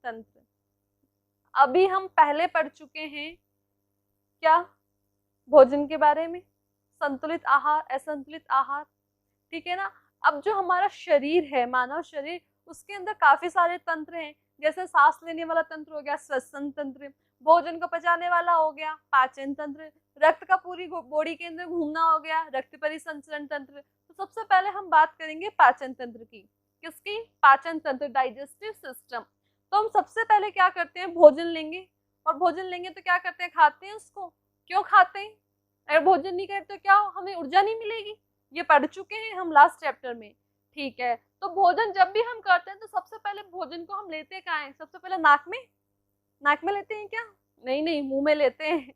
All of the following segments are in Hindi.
तंत्र। अभी हम पहले पढ़ चुके हैं क्या भोजन के बारे में, संतुलित आहार, असंतुलित आहार, ठीक है ना। अब जो हमारा शरीर है, मानव शरीर, उसके अंदर काफी सारे तंत्र हैं, जैसे सांस लेने वाला तंत्र हो गया श्वसन तंत्र, भोजन को पचाने वाला हो गया पाचन तंत्र, रक्त का पूरी बॉडी के अंदर घूमना हो गया रक्त परिसंचरण तंत्र। तो सबसे पहले हम बात करेंगे पाचन तंत्र की। किसकी? पाचन तंत्र, डाइजेस्टिव सिस्टम। तो हम सबसे पहले क्या करते हैं, भोजन लेंगे, और भोजन लेंगे तो क्या करते हैं, खाते हैं उसको। क्यों खाते हैं? अगर भोजन नहीं करें तो क्या हो, हमें ऊर्जा नहीं मिलेगी। ये पढ़ चुके हैं हम लास्ट चैप्टर में, ठीक है। तो भोजन जब भी हम करते हैं तो सबसे पहले भोजन को हम लेते कहाँ हैं, सबसे पहले नाक में। नाक में लेते हैं क्या? नहीं नहीं, मुंह में लेते हैं,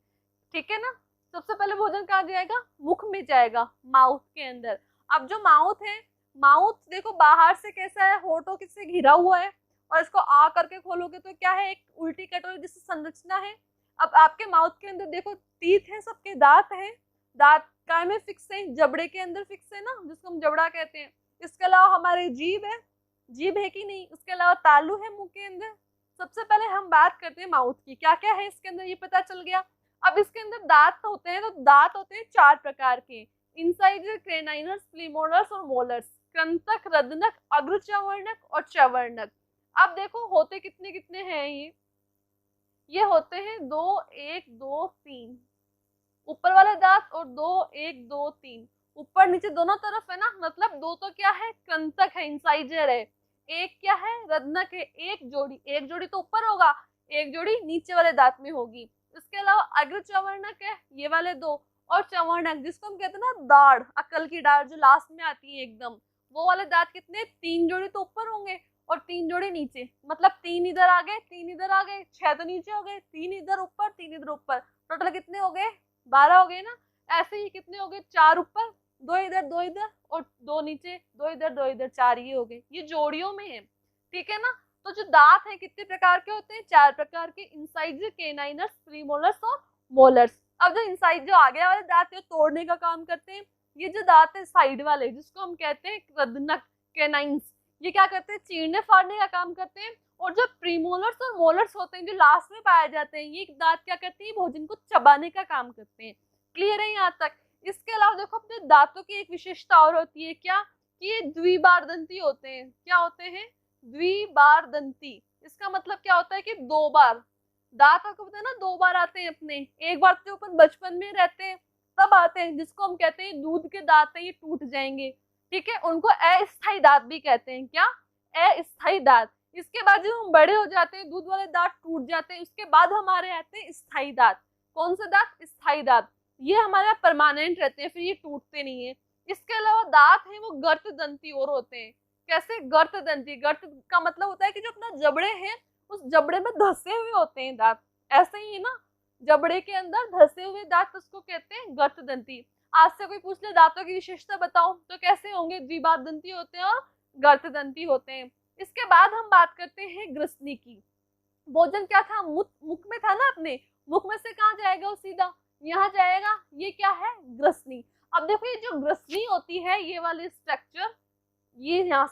ठीक है ना। सबसे पहले भोजन कहाँ जाएगा, मुख में जाएगा, माउथ के अंदर। अब जो माउथ है, माउथ देखो बाहर से कैसा है, होठों से घिरा हुआ है, और इसको आ करके खोलोगे तो क्या है, एक उल्टी कटोरी जैसी संरचना है। अब आपके माउथ के अंदर देखो टीथ है, सबके दांत हैं, दांत काय में फिक्स है, जबड़े के अंदर फिक्स है ना, जिसको हम जबड़ा कहते हैं। इसके अलावा हमारी जीभ है, जीभ है कि नहीं, उसके अलावा तालू है मुंह के अंदर। सबसे पहले हम बात करते हैं माउथ की, क्या क्या है इसके अंदर, ये पता चल गया। अब इसके अंदर दांत होते हैं, तो दांत होते हैं 4 प्रकार के, इंसाइजर, क्रेनाइनर्स, प्रीमोलर्स और मोलर्स, कृंतक, रदनक, अग्रचवर्णक और चवर्णक। अब देखो होते कितने कितने हैं ये होते हैं 2 1 2 3, ऊपर वाले दांत, और 2 1 2 3, ऊपर नीचे दोनों तरफ है ना, मतलब 2 तो क्या है, कृंतक है, इंसाइजर है, एक क्या है, रदनक है, एक जोड़ी तो ऊपर होगा, एक जोड़ी नीचे वाले दांत में होगी। इसके अलावा अग्रचवर्णक है, ये वाले 2, और चवर्णक जिसको हम कहते हैं ना दाढ़, अकल की दाढ़ जो लास्ट में आती है एकदम, वो वाले दांत कितने, 3 जोड़ी तो ऊपर होंगे और 3 जोड़ी नीचे, मतलब 3 इधर आ गए 3 इधर आ गए, 6 तो नीचे हो गए, 3 इधर ऊपर 3 इधर ऊपर, टोटल कितने हो गए, 12 हो गए ना। ऐसे ही कितने हो गए, 4 ऊपर 2 इधर और 2 नीचे, 2 इधर 4, ये हो गए, ये जोड़ियों में है, ठीक है ना। तो जो दांत है कितने प्रकार के होते हैं, 4 प्रकार के, इंसाइजर, कैनाइनर्स, प्रीमोलर्स और मोलर्स। अब जो इंसाइड जो आगे वाले दांत है तोड़ने का काम करते हैं, ये जो दांत है साइड वाले जिसको हम कहते हैं रदनक, कैनाइन्स, ये क्या करते हैं, चीरने फाड़ने का काम करते हैं। और जो प्रीमोलर्स और मोलर्स होते हैं जो लास्ट में पाए जाते हैं, ये दांत क्या करते हैं, भोजन को चबाने का काम करते हैं। क्लियर है यहाँ तक? इसके अलावा देखो अपने दांतों की एक विशेषता और होती है, क्या कि ये द्विबारदंती होते हैं। क्या होते हैं? द्विबारदंती। इसका मतलब क्या होता है कि 2 बार दांत, आपको पता है ना 2 बार आते हैं अपने, एक बार तो अपन बचपन में रहते हैं तब आते हैं, जिसको हम कहते हैं दूध के दांत है, ये टूट जाएंगे, ठीक है, उनको अस्थायी दांत भी कहते हैं। क्या? अस्थायी दांत। इसके बाद जब हम बड़े हो जाते हैं, दूध वाले दांत टूट जाते हैं, उसके बाद हमारे आते हैं स्थायी दांत। कौन से दांत? स्थायी दांत। ये हमारे परमानेंट रहते हैं, फिर ये टूटते नहीं है। इसके अलावा दांत है वो गर्त दंती और होते हैं। कैसे? गर्त दंती। गर्त का मतलब होता है कि जो अपना जबड़े हैं उस जबड़े में धसे हुए होते हैं दांत, ऐसे ही है ना, जबड़े के अंदर धसे हुए दांत, उसको कहते हैं गर्त दंती। आज से कोई पूछ ले दांतों की विशेषता बताओ तो कैसे होंगे? द्विबार दंती होते हैं और गर्त दंती होते हैं। इसके बाद हम बात करते हैं ग्रसनी की। भोजन क्या था, मुख में था ना अपने, मुख में से कहाँ जाएगा वो, सीधा यहाँ जाएगा, ये क्या है, ग्रसनी। अब देखो ये जो ग्रसनी होती है, ये वाली स्ट्रक्चर, ये यहाँ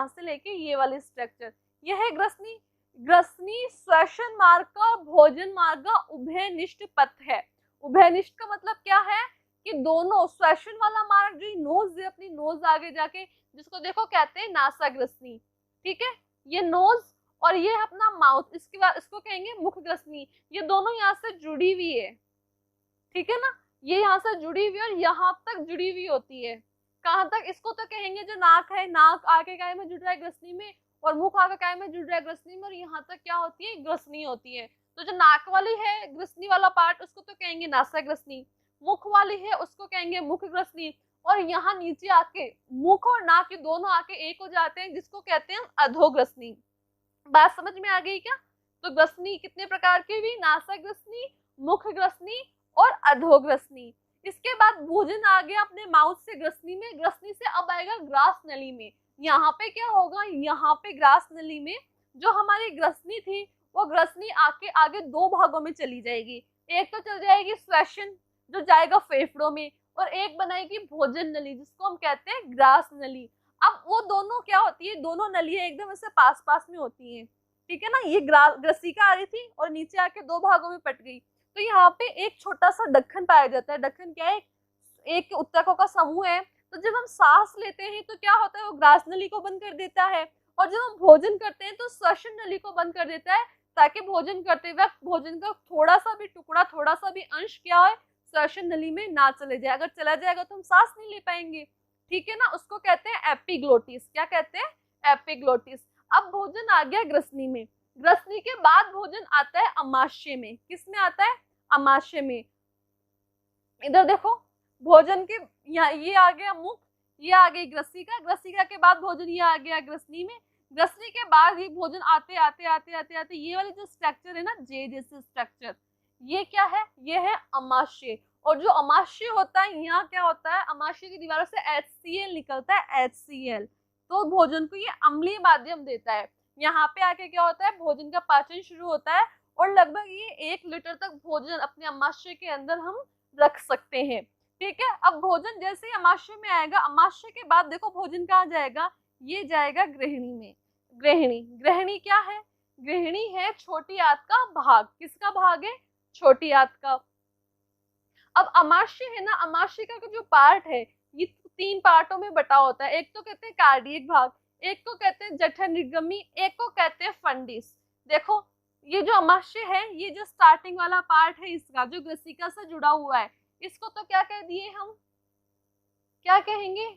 से लेके ये वाली स्ट्रक्चर, ये है ग्रसनी। ग्रसनी श्वसन मार्ग का भोजन मार्ग का उभयनिष्ठ पथ है। उभयनिष्ठ का मतलब क्या है कि दोनों, श्वसन वाला मार्ग जो नोज है, अपनी नोज आगे जाके, जिसको देखो कहते हैं नासाग्रसनी, ठीक है, ये नोज, और ये अपना माउथ, इसके बाद इसको कहेंगे मुख ग्रसनी। ये दोनों यहाँ से जुड़ी हुई है, ठीक है ना, ये यहाँ से जुड़ी हुई और यहाँ तक जुड़ी हुई होती है। कहाँ तक? इसको तो कहेंगे जो नाक है, नाक आके काय में जुड़ रहा है, ग्रसनी में, और मुख आके काय में जुड़ रहा है, ग्रसनी में, और यहाँ तक क्या होती है, ग्रसनी होती है। तो जो नाक वाली है ग्रसनी वाला पार्ट, उसको तो कहेंगे नासाग्रसनी। मुख वाली है उसको कहेंगे मुख ग्रसनी। और यहाँ नीचे आके मुख और नाक दोनों आके एक हो जाते हैं, जिसको कहते हैं अधोग्रसनी। बात समझ में आ गई क्या? तो ग्रसनी कितने प्रकार की हुई? नासाग्रसनी, मुख ग्रसनी और अधोग्रसनी। इसके बाद भोजन आ गया अपने माउथ से ग्रसनी में, ग्रसनी से अब आएगा ग्रास नली में। यहाँ पे क्या होगा, यहाँ पे ग्रास नली में जो हमारी ग्रसनी थी, वो ग्रसनी आके आगे 2 भागों में चली जाएगी। एक तो चल जाएगी श्वसन जो जाएगा फेफड़ों में, और एक बनाएगी भोजन नली जिसको हम कहते हैं ग्रास नली। अब वो दोनों क्या होती है, दोनों नलियां एकदम ऐसे पास पास में होती हैं, ठीक है ना। ये ग्रसिका आ रही थी और नीचे आके दो भागों में पट गई। तो यहाँ पे एक छोटा सा ढक्कन पाया जाता है। ढक्कन क्या है? एक ऊतकों का समूह है। तो जब हम सांस लेते हैं तो क्या होता है, वो ग्रास नली को बंद कर देता है, और जब हम भोजन करते हैं तो श्वसन नली को बंद कर देता है, ताकि भोजन करते वक्त भोजन का थोड़ा सा भी टुकड़ा, थोड़ा सा भी अंश क्या है, श्वसन नली में ना चले जाए। अगर चला जाएगा तो हम सांस नहीं ले पाएंगे, ठीक है ना। उसको कहते हैं एपिग्लोटिस। क्या कहते हैं? एपिग्लोटिस। अब भोजन आ गया ग्रसनी में। ग्रसनी के बाद भोजन आता है अमाशय में। किस में आता है? अमाशय में। इधर देखो, भोजन के यहाँ ये आ गया मुख, ये आ गई ग्रसिका, ग्रसिका के बाद भोजन ये आ गया ग्रसनी में, ग्रसनी के बाद ये भोजन आते आते आते आते आते ये वाली जो स्ट्रक्चर है ना, जे जैसे स्ट्रक्चर, ये क्या है? ये है अमाशय। और जो अमाशय होता है, यहाँ क्या होता है, अमाशय की दीवारों से HCl निकलता है, HCl। तो भोजन को ये अम्लीय माध्यम देता है। यहाँ पे आके क्या होता है, भोजन का पाचन शुरू होता है, और लगभग ये 1 लीटर तक भोजन अपने अमाशय के अंदर हम रख सकते हैं, ठीक है। अब भोजन जैसे ही अमाशय में आएगा, अमाशय के बाद देखो भोजन कहाँ जाएगा, ये जाएगा ग्रहणी में। ग्रहणी, ग्रहणी क्या है? ग्रहणी है छोटी आंत का भाग। किसका भाग है? छोटी आंत का। अब अमाशय है ना, अमाशय का जो पार्ट है ये 3 पार्टों में बटा होता है। एक तो कहते हैं कार्डियक भाग, एक को कहते हैं जठर निर्गमी, एक को कहते हैं फंडिस। देखो ये जो अमाशय है, ये जो स्टार्टिंग वाला पार्ट है इसका, जो ग्रसिका से जुड़ा हुआ है, इसको तो क्या कह दिए हम, क्या कहेंगे?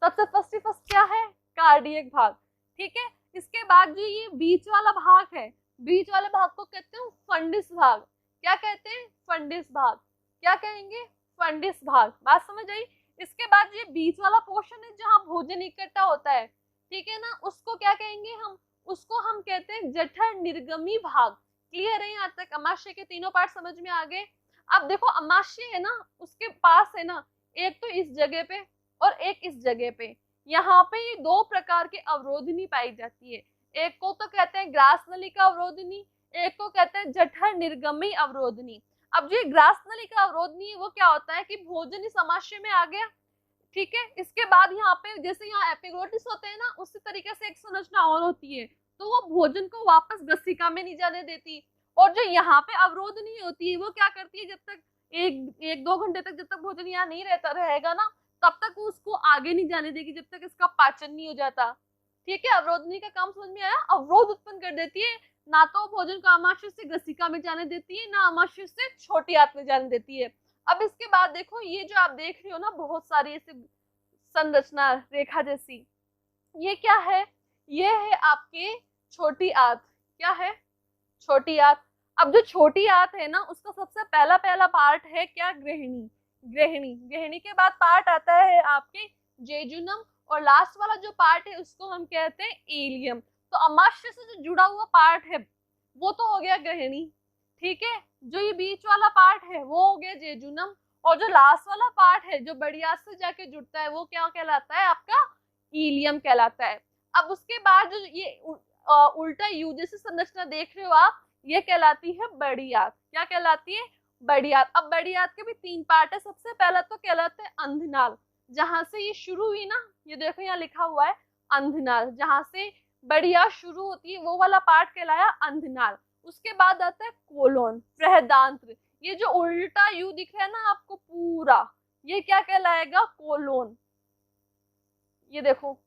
सबसे फर्स्ट क्या है? कार्डियक भाग, ठीक है। इसके बाद जो ये बीच वाला भाग है, बीच वाले भाग को कहते हैं फंडिस भाग। क्या कहते हैं? फंडिस भाग। क्या कहेंगे? फंडिस भाग। बात समझ आई? इसके बाद ये बीच वाला पोर्शन है जहाँ भोजन इकट्ठा होता है, ठीक है ना, उसको क्या कहेंगे हम? उसको हम कहते हैं जठर निर्गमी भाग। क्लियर है यहाँ तक? अमाशय के तीनों पार्ट समझ में आ गए। अब देखो अमाशय है ना, उसके पास है ना, एक तो इस जगह पे और एक इस जगह पे, यहाँ पे ये 2 प्रकार के अवरोधनी पाई जाती है। एक को तो कहते हैं ग्रास नली का अवरोधनी, एक को कहते हैं जठर निर्गमी अवरोधनी। अब जो ग्रास नली का अवरोधनी है वो क्या होता है कि भोजन इस अमाशय में आ गया, ठीक है। इसके बाद यहाँ पे जैसे यहाँ एपिग्लोटिस होते हैं ना, उसी तरीके से एक संरचना और होती है, तो वो भोजन को वापस ग्रसिका में नहीं जाने देती। और जो यहाँ पे अवरोध नहीं होती है, वो क्या करती है, जब तक 1-2 घंटे तक जब तक भोजन यहाँ नहीं रहता रहेगा ना, तब तक वो उसको आगे नहीं जाने देगी, जब तक इसका पाचन नहीं हो जाता, ठीक है। अवरोधनी का काम समझ में आया? अवरोध उत्पन्न कर देती है, ना तो भोजन को अमाशय से ग्रसिका में जाने देती है, ना अमाशय से छोटी आंत में जाने देती है। अब इसके बाद देखो, ये जो आप देख रहे हो ना, बहुत सारी ऐसे संरचना रेखा जैसी, ये क्या है? ये है आपके छोटी आंत। क्या है? छोटी आंत। अब जो छोटी आंत है ना, उसका सबसे पहला पार्ट है क्या? ग्रहणी। ग्रहणी, ग्रहणी के बाद पार्ट आता है आपके जेजुनम, और लास्ट वाला जो पार्ट है उसको हम कहते हैं इलियम। तो अमाशय से जो जुड़ा हुआ पार्ट है वो तो हो गया ग्रहणी, ठीक है। जो ये बीच वाला पार्ट है वो हो गया जेजुनम, और जो लास्ट वाला पार्ट है जो बड़ी आंत से जाके जुड़ता है वो क्या कहलाता है? आपका इलियम कहलाता है। अब उसके बाद जो ये उल्टा यू जैसी संरचना देख रहे हो आप, ये कहलाती है बड़ी आंत। क्या कहलाती है? बड़ी आंत। अब बड़ी आंत के भी 3 पार्ट है। सबसे पहला तो कहलाता है अंधनाल, जहां से ये शुरू हुई ना, ये देखो यहाँ लिखा हुआ है अंधनाल, जहां से बड़ी आंत शुरू होती है वो वाला पार्ट कहलाया अंधनाल। उसके बाद आता है कोलोन, बृहदांत्र। ये जो उल्टा यू दिख रहा है ना आपको पूरा, ये क्या कहलाएगा? कोलोन। ये देखो,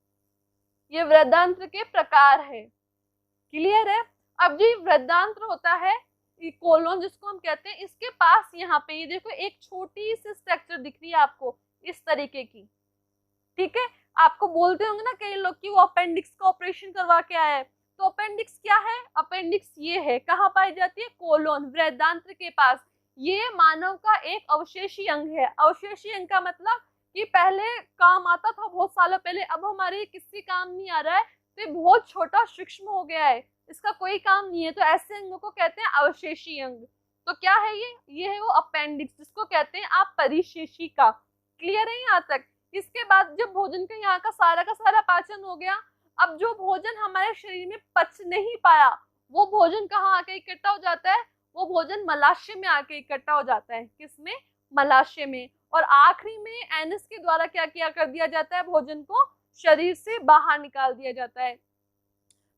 ये वृहदांत्र के प्रकार है। क्लियर है? अब जो वृहदांत्र होता है, कोलोन जिसको हम कहते हैं, इसके पास यहाँ पे ये देखो एक छोटी सी स्ट्रक्चर दिख रही है आपको इस तरीके की, ठीक है। आपको बोलते होंगे ना कई लोग कि वो अपेंडिक्स का ऑपरेशन करवा के आया है। तो अपेंडिक्स क्या है? अपेंडिक्स ये है, कहाँ पाई जाती है? कोलोन, वृहदांत्र के पास। ये मानव का एक अवशेषी अंग है। अवशेषी अंग का मतलब कि पहले काम आता था बहुत सालों पहले, अब हमारे किसी काम नहीं आ रहा है, तो ये बहुत छोटा सूक्ष्म हो गया है, इसका कोई काम नहीं है। तो ऐसे अंगों को कहते हैं अवशेषी अंग। तो क्या है ये है वो अपेंडिक्स, जिसको कहते हैं आप परिशेषिका। क्लियर है यहाँ तक? इसके बाद जब भोजन का यहाँ का सारा पाचन हो गया, अब जो भोजन हमारे शरीर में पच नहीं पाया, वो भोजन कहाँ आके इकट्ठा हो जाता है? वो भोजन मलाशय में आके इकट्ठा हो जाता है। किसमें? मलाशय में। और आखिरी में एनस के द्वारा क्या किया कर दिया जाता है? भोजन को शरीर से बाहर निकाल दिया जाता है।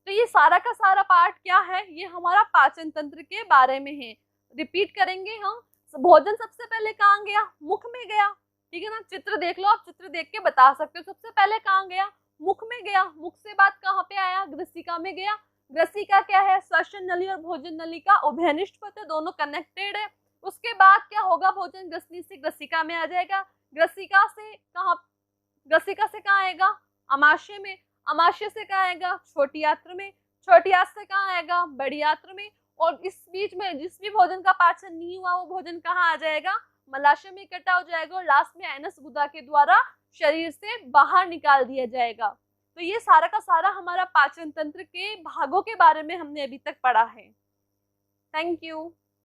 तो ये सारा का सारा पार्ट क्या है, ये हमारा पाचन तंत्र के बारे में है। रिपीट करेंगे हम। भोजन सबसे पहले कहाँ गया, मुख में गया, ठीक है ना। चित्र देख लो, आप चित्र देख के बता सकते हो सबसे पहले कहाँ गया, मुख में गया। मुख से बात कहाँ पे आया, ग्रसिका में गया। ग्रसिका क्या है, श्वसन नली और भोजन नली का उभयनिष्ठ पथ है, दोनों कनेक्टेड है। उसके बाद क्या होगा, भोजन ग्रसनी से ग्रसिका में आ जाएगा। ग्रसिका से कहाँ, ग्रसिका से कहाँ आएगा, अमाशय में। अमाशय से कहाँ आएगा, छोटी आंत्र में। छोटी आंत्र से कहाँ आएगा, बड़ी आंत्र में। और इस बीच में जिस भी भोजन का पाचन नहीं हुआ वो भोजन कहाँ आ जाएगा, मलाशय में इकट्ठा हो जाएगा और लास्ट में एनस गुदा के द्वारा शरीर से बाहर निकाल दिया जाएगा। तो ये सारा का सारा हमारा पाचन तंत्र के भागों के बारे में हमने अभी तक पढ़ा है। Thank you.